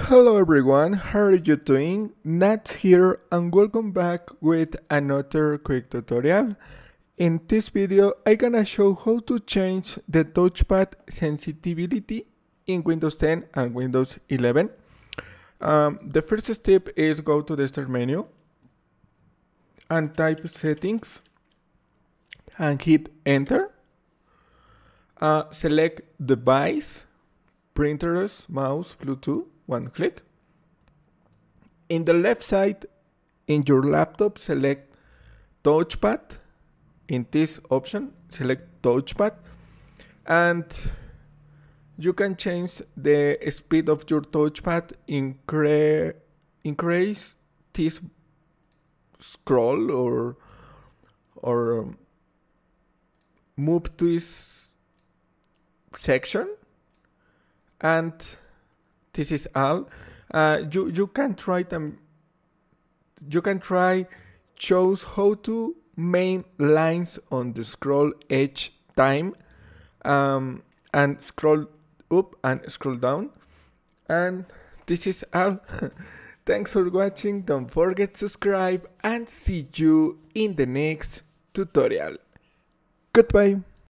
Hello everyone, how are you doing? Nat here and welcome back with another quick tutorial. In this video I'm gonna show how to change the touchpad sensitivity in Windows 10 and Windows 11. The first step is go to the start menu and type settings and hit enter. Select device, printers, mouse, Bluetooth, one click. In the left side in your laptop, select touchpad. In this option, select touchpad, and you can change the speed of your touchpad, increase this scroll or move this section, and this is all. You can try choose how to main lines on the scroll each time, and scroll up and scroll down, and this is all. Thanks for watching. Don't forget to subscribe and see you in the next tutorial. Goodbye.